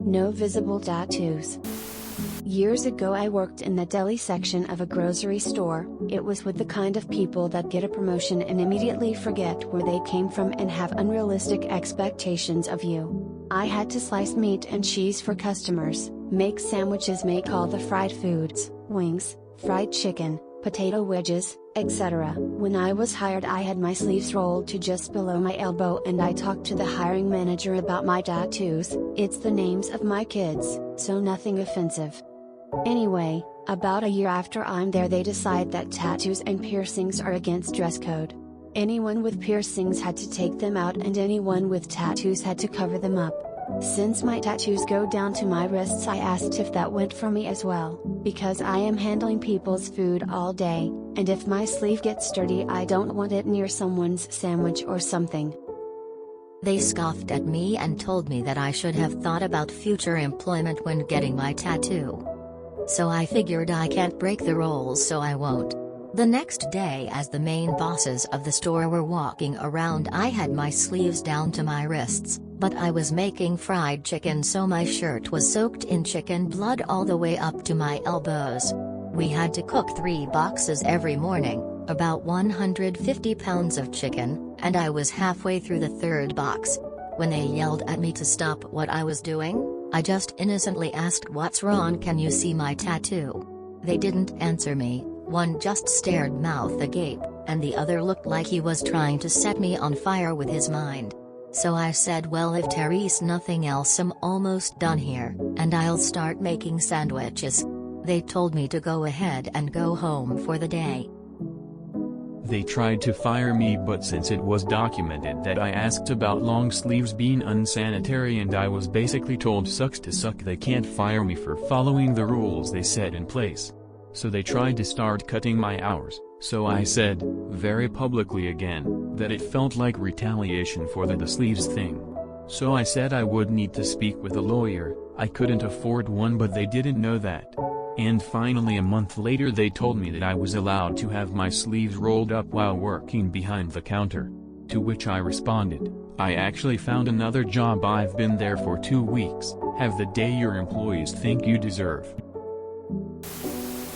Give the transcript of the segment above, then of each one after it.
No visible tattoos. Years ago I worked in the deli section of a grocery store. It was with the kind of people that get a promotion and immediately forget where they came from and have unrealistic expectations of you. I had to slice meat and cheese for customers, make sandwiches, make all the fried foods, wings, fried chicken, potato wedges, etc. When I was hired I had my sleeves rolled to just below my elbow and I talked to the hiring manager about my tattoos. It's the names of my kids, so nothing offensive. Anyway, about a year after I'm there they decide that tattoos and piercings are against dress code. Anyone with piercings had to take them out and anyone with tattoos had to cover them up. Since my tattoos go down to my wrists I asked if that went for me as well, because I am handling people's food all day, and if my sleeve gets dirty I don't want it near someone's sandwich or something. They scoffed at me and told me that I should have thought about future employment when getting my tattoo. So I figured I can't break the rules, so I won't. The next day, as the main bosses of the store were walking around, I had my sleeves down to my wrists, but I was making fried chicken so my shirt was soaked in chicken blood all the way up to my elbows. We had to cook 3 boxes every morning, about 150 pounds of chicken, and I was halfway through the 3rd box. When they yelled at me to stop what I was doing, I just innocently asked, "What's wrong? Can you see my tattoo?" They didn't answer me. One just stared mouth agape, and the other looked like he was trying to set me on fire with his mind. So I said, "Well, if Therese nothing else, I'm almost done here, and I'll start making sandwiches." They told me to go ahead and go home for the day. They tried to fire me, but since it was documented that I asked about long sleeves being unsanitary and I was basically told sucks to suck, they can't fire me for following the rules they set in place. So they tried to start cutting my hours, so I said, very publicly again, that it felt like retaliation for the sleeves thing. So I said I would need to speak with a lawyer. I couldn't afford one, but they didn't know that. And finally a month later they told me that I was allowed to have my sleeves rolled up while working behind the counter. To which I responded, "I actually found another job. I've been there for 2 weeks. Have the day your employees think you deserve."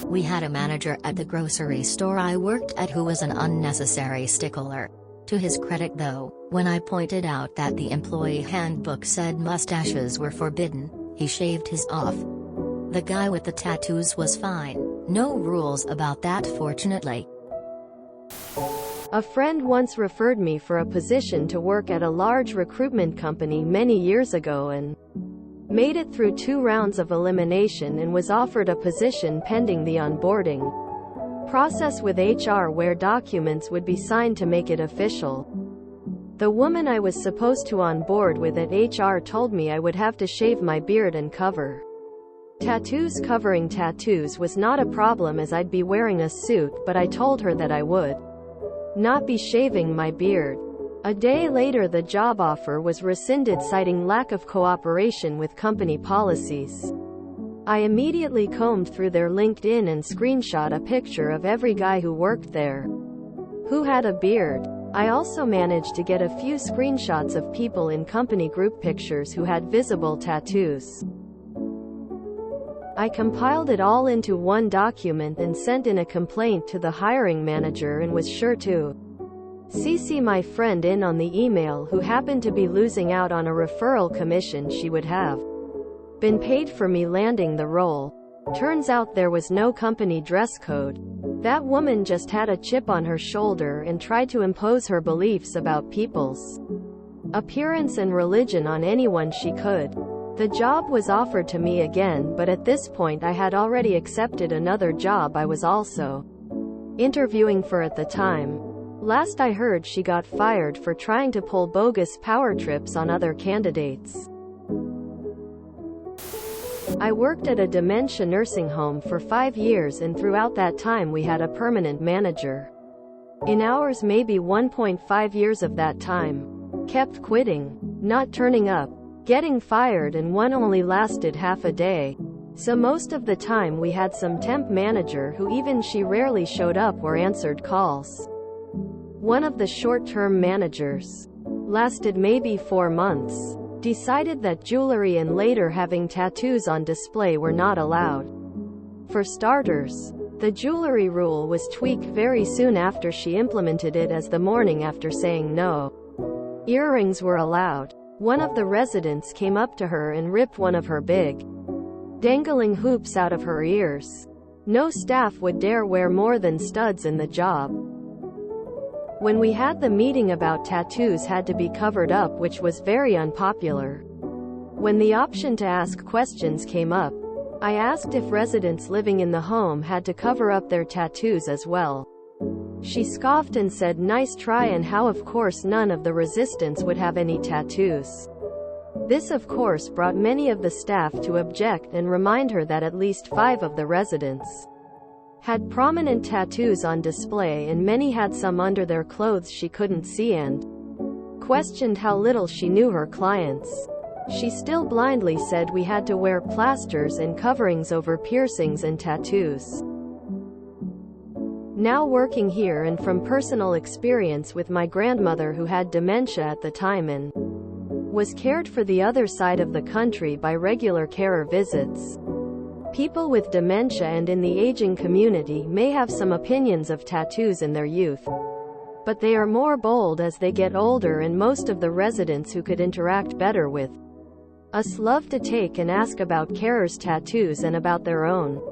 We had a manager at the grocery store I worked at who was an unnecessary stickler. To his credit though, when I pointed out that the employee handbook said mustaches were forbidden, he shaved his off. The guy with the tattoos was fine, no rules about that fortunately. A friend once referred me for a position to work at a large recruitment company many years ago and made it through 2 rounds of elimination and was offered a position pending the onboarding process with HR where documents would be signed to make it official. The woman I was supposed to onboard with at HR told me I would have to shave my beard and cover tattoos. Covering tattoos was not a problem as I'd be wearing a suit, but I told her that I would not be shaving my beard. A day later the job offer was rescinded citing lack of cooperation with company policies. I immediately combed through their LinkedIn and screenshot a picture of every guy who worked there who had a beard. I also managed to get a few screenshots of people in company group pictures who had visible tattoos. I compiled it all into one document and sent in a complaint to the hiring manager and was sure to CC my friend in on the email, who happened to be losing out on a referral commission she would have been paid for me landing the role. Turns out there was no company dress code. That woman just had a chip on her shoulder and tried to impose her beliefs about people's appearance and religion on anyone she could. The job was offered to me again, but at this point I had already accepted another job I was also interviewing for at the time. Last I heard she got fired for trying to pull bogus power trips on other candidates. I worked at a dementia nursing home for 5 years, and throughout that time we had a permanent manager. In ours, maybe 1.5 years of that time kept quitting, not turning up, getting fired, and one only lasted half a day. So most of the time we had some temp manager who even she rarely showed up or answered calls. One of the short-term managers lasted maybe 4 months. decided that jewelry and later having tattoos on display were not allowed. For starters, the jewelry rule was tweaked very soon after she implemented it, as the morning after saying no earrings were allowed, one of the residents came up to her and ripped one of her big, dangling hoops out of her ears. No staff would dare wear more than studs in the job. When we had the meeting about tattoos had to be covered up, which was very unpopular. When the option to ask questions came up, I asked if residents living in the home had to cover up their tattoos as well. She scoffed and said nice try, and how of course none of the resistance would have any tattoos. This of course brought many of the staff to object and remind her that at least 5 of the residents had prominent tattoos on display, and many had some under their clothes she couldn't see, and questioned how little she knew her clients. She still blindly said we had to wear plasters and coverings over piercings and tattoos. Now working here, and from personal experience with my grandmother who had dementia at the time and was cared for the other side of the country by regular carer visits, people with dementia and in the aging community may have some opinions of tattoos in their youth, but they are more bold as they get older, and most of the residents who could interact better with us love to take and ask about carers' tattoos and about their own.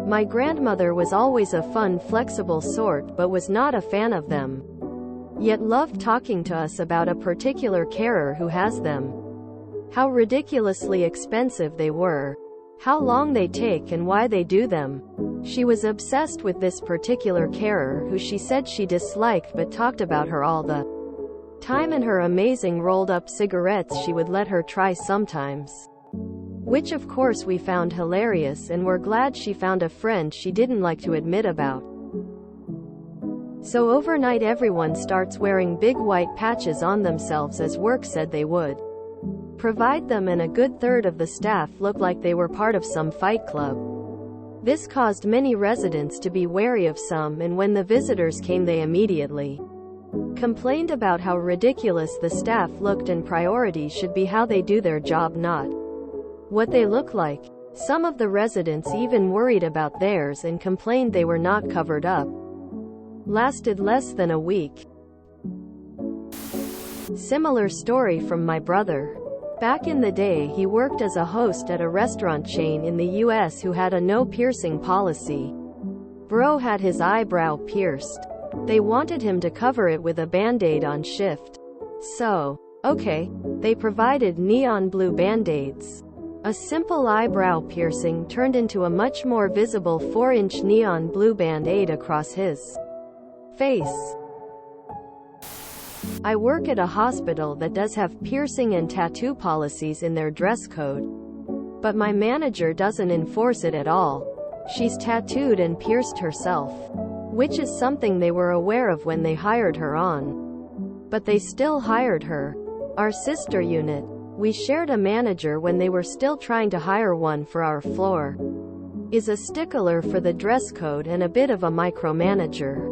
My grandmother was always a fun, flexible sort, but was not a fan of them, yet loved talking to us about a particular carer who has them, how ridiculously expensive they were, how long they take and why they do them. She was obsessed with this particular carer who she said she disliked but talked about her all the time, and her amazing rolled-up cigarettes she would let her try sometimes, which of course we found hilarious and were glad she found a friend she didn't like to admit about. So overnight everyone starts wearing big white patches on themselves, as work said they would provide them, and a good third of the staff looked like they were part of some fight club. This caused many residents to be wary of some, and when the visitors came they immediately complained about how ridiculous the staff looked, and priority should be how they do their job, not what they look like. Some of the residents even worried about theirs and complained they were not covered up. Lasted less than a week. Similar story from my brother. Back in the day he worked as a host at a restaurant chain in the US who had a no piercing policy. Bro had his eyebrow pierced. They wanted him to cover it with a band-aid on shift. So, okay, they provided neon blue band-aids. A simple eyebrow piercing turned into a much more visible 4-inch neon blue band-aid across his face. I work at a hospital that does have piercing and tattoo policies in their dress code, but my manager doesn't enforce it at all. She's tattooed and pierced herself, which is something they were aware of when they hired her on, but they still hired her. Our sister unit, we shared a manager when they were still trying to hire one for our floor, is a stickler for the dress code and a bit of a micromanager.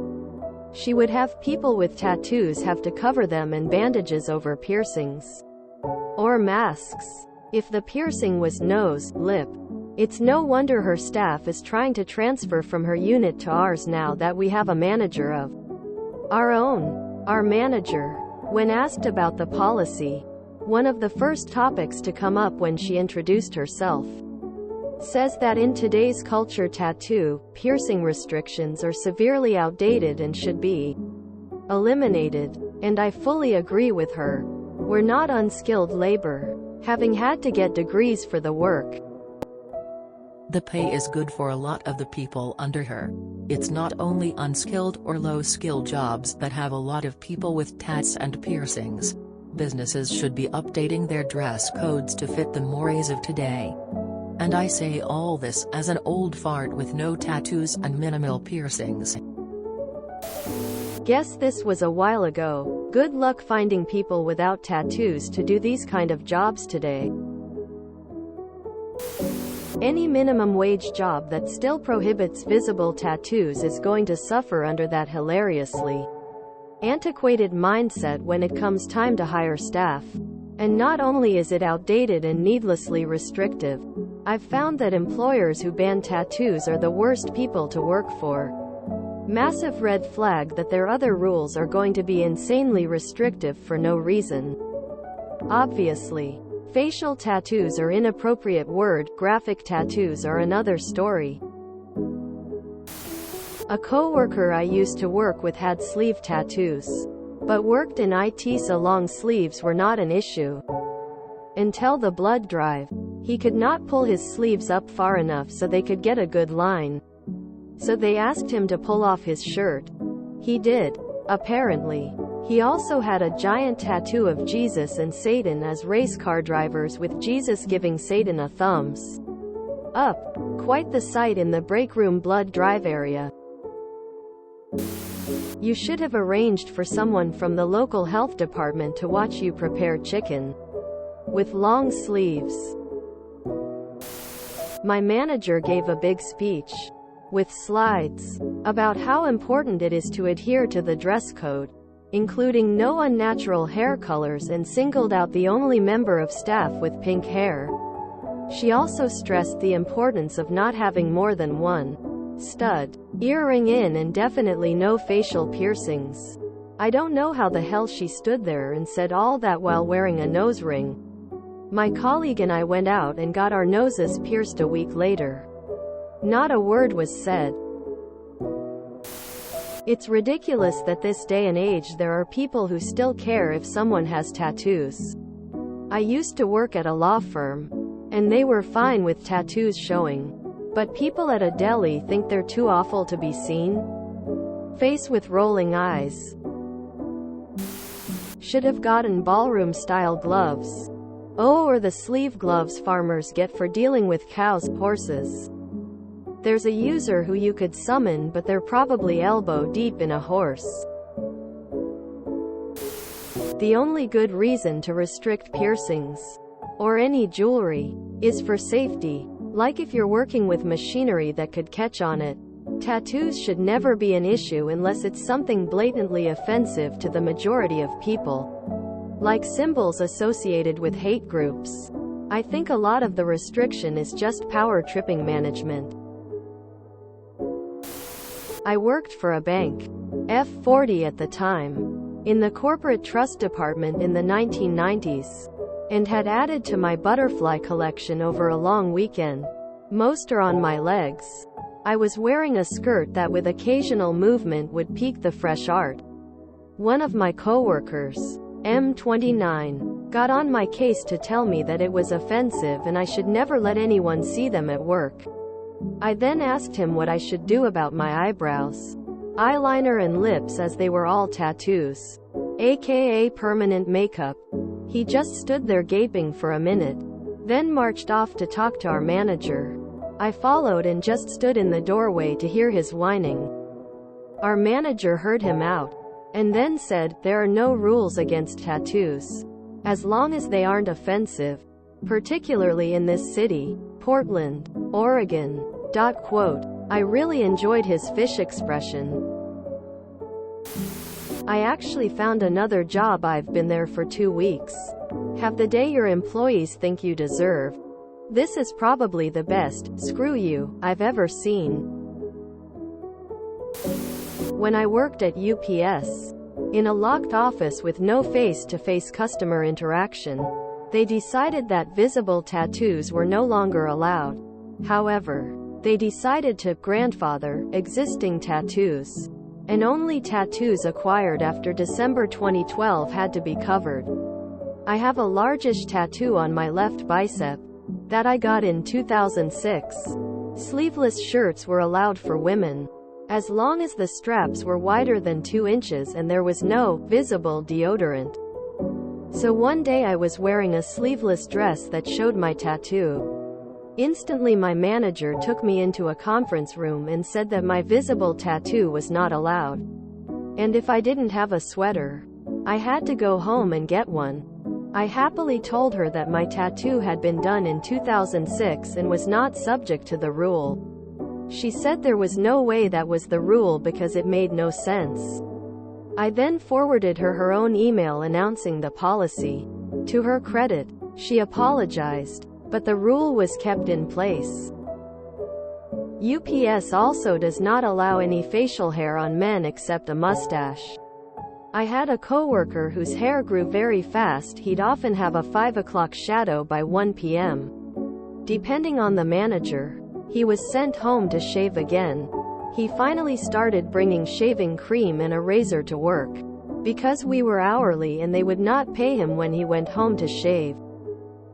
She would have people with tattoos have to cover them and bandages over piercings or masks. If the piercing was nose, lip, it's no wonder her staff is trying to transfer from her unit to ours now that we have a manager of our own. Our manager, when asked about the policy, one of the first topics to come up when she introduced herself, says that in today's culture tattoo, piercing restrictions are severely outdated and should be eliminated. And I fully agree with her. We're not unskilled labor, having had to get degrees for the work. The pay is good for a lot of the people under her. It's not only unskilled or low-skill jobs that have a lot of people with tats and piercings. Businesses should be updating their dress codes to fit the mores of today. And I say all this as an old fart with no tattoos and minimal piercings. Guess this was a while ago. Good luck finding people without tattoos to do these kind of jobs today. Any minimum wage job that still prohibits visible tattoos is going to suffer under that hilariously antiquated mindset when it comes time to hire staff. And not only is it outdated and needlessly restrictive, I've found that employers who ban tattoos are the worst people to work for. Massive red flag that their other rules are going to be insanely restrictive for no reason. Obviously. Facial tattoos are inappropriate word, graphic tattoos are another story. A coworker I used to work with had sleeve tattoos, but worked in IT, so long sleeves were not an issue. Until the blood drive. He could not pull his sleeves up far enough so they could get a good line. So they asked him to pull off his shirt. He did. Apparently. He also had a giant tattoo of Jesus and Satan as race car drivers, with Jesus giving Satan a thumbs up. Quite the sight in the break room blood drive area. You should have arranged for someone from the local health department to watch you prepare chicken with long sleeves. My manager gave a big speech with slides about how important it is to adhere to the dress code, including no unnatural hair colors, and singled out the only member of staff with pink hair. She also stressed the importance of not having more than one stud earring in, and definitely no facial piercings. I don't know how the hell she stood there and said all that while wearing a nose ring. My colleague and I went out and got our noses pierced a week later. Not a word was said. It's ridiculous that this day and age there are people who still care if someone has tattoos. I used to work at a law firm, and they were fine with tattoos showing. But people at a deli think they're too awful to be seen? Face with rolling eyes. Should have gotten ballroom-style gloves. Oh, or the sleeve gloves farmers get for dealing with cows, horses. There's a user who you could summon, but they're probably elbow deep in a horse. The only good reason to restrict piercings, or any jewelry, is for safety. Like if you're working with machinery that could catch on it. Tattoos should never be an issue unless it's something blatantly offensive to the majority of people, like symbols associated with hate groups. I think a lot of the restriction is just power-tripping management. I worked for a bank, F40 at the time, in the corporate trust department in the 1990s. And had added to my butterfly collection over a long weekend. Most are on my legs. I was wearing a skirt that with occasional movement would pique the fresh art. One of my coworkers, M29, got on my case to tell me that it was offensive and I should never let anyone see them at work. I then asked him what I should do about my eyebrows, eyeliner and lips, as they were all tattoos, aka permanent makeup. He just stood there gaping for a minute, then marched off to talk to our manager. I followed and just stood in the doorway to hear his whining. Our manager heard him out, and then said, "There are no rules against tattoos, as long as they aren't offensive, particularly in this city, Portland, Oregon." I really enjoyed his fish expression. I actually found another job. I've been there for 2 weeks. Have the day your employees think you deserve. This is probably the best "screw you" I've ever seen. When I worked at UPS, in a locked office with no face-to-face customer interaction, they decided that visible tattoos were no longer allowed. However, they decided to grandfather existing tattoos, and only tattoos acquired after December 2012 had to be covered. I have a largish tattoo on my left bicep that I got in 2006. Sleeveless shirts were allowed for women, as long as the straps were wider than 2 inches and there was no visible deodorant. So one day I was wearing a sleeveless dress that showed my tattoo. Instantly my manager took me into a conference room and said that my visible tattoo was not allowed. And if I didn't have a sweater, I had to go home and get one. I happily told her that my tattoo had been done in 2006 and was not subject to the rule. She said there was no way that was the rule because it made no sense. I then forwarded her own email announcing the policy. To her credit, she apologized, but the rule was kept in place. UPS also does not allow any facial hair on men except a mustache. I had a coworker whose hair grew very fast. He'd often have a 5 o'clock shadow by 1 p.m. Depending on the manager, he was sent home to shave again. He finally started bringing shaving cream and a razor to work, because we were hourly and they would not pay him when he went home to shave.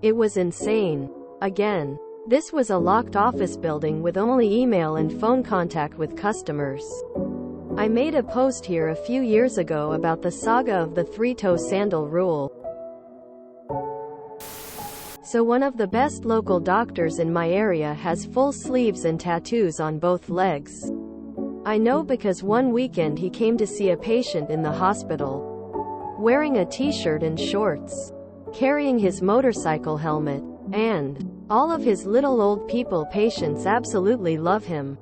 It was insane. Again, this was a locked office building with only email and phone contact with customers. I made a post here a few years ago about the saga of the three-toe sandal rule. So one of the best local doctors in my area has full sleeves and tattoos on both legs. I know because one weekend he came to see a patient in the hospital, wearing a t-shirt and shorts, carrying his motorcycle helmet, and all of his little old people patients absolutely love him.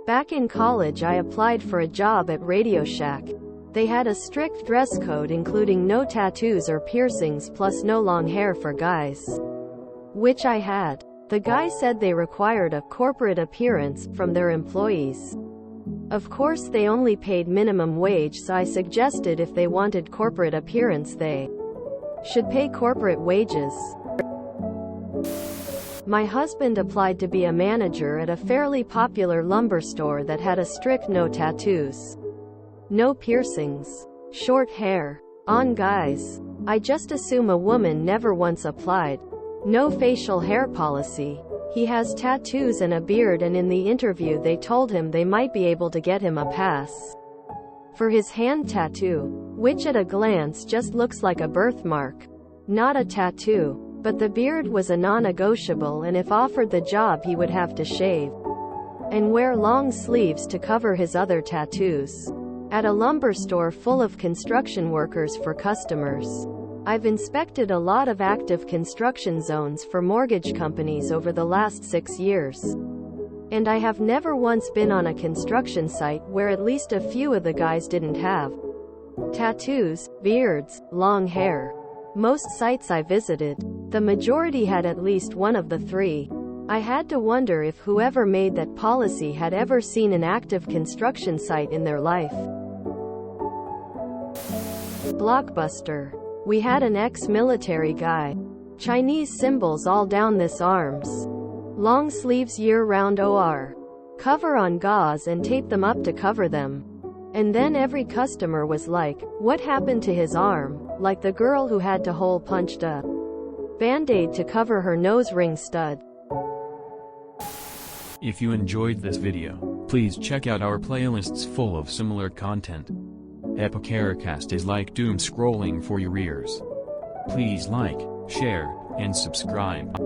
Back in college I applied for a job at Radio Shack. They had a strict dress code including no tattoos or piercings plus no long hair for guys, which I had. The guy said they required a corporate appearance from their employees. Of course they only paid minimum wage, so I suggested if they wanted corporate appearance they should pay corporate wages. My husband applied to be a manager at a fairly popular lumber store that had a strict no tattoos, no piercings, short hair on guys. I just assume a woman never once applied. No facial hair policy. He has tattoos and a beard, and in the interview they told him they might be able to get him a pass for his hand tattoo, which at a glance just looks like a birthmark, not a tattoo. But the beard was a non-negotiable, and if offered the job he would have to shave and wear long sleeves to cover his other tattoos. At a lumber store full of construction workers for customers. I've inspected a lot of active construction zones for mortgage companies over the last 6 years. And I have never once been on a construction site where at least a few of the guys didn't have tattoos, beards, long hair. Most sites I visited, the majority had at least one of the three. I had to wonder if whoever made that policy had ever seen an active construction site in their life. Blockbuster. We had an ex-military guy. Chinese symbols all down his arms. Long sleeves year-round OR. Cover on gauze and tape them up to cover them. And then every customer was like, what happened to his arm? Like the girl who had to hole punched a band-aid to cover her nose ring stud. If you enjoyed this video, please check out our playlists full of similar content. Epicaricast is like doom scrolling for your ears. Please like, share, and subscribe.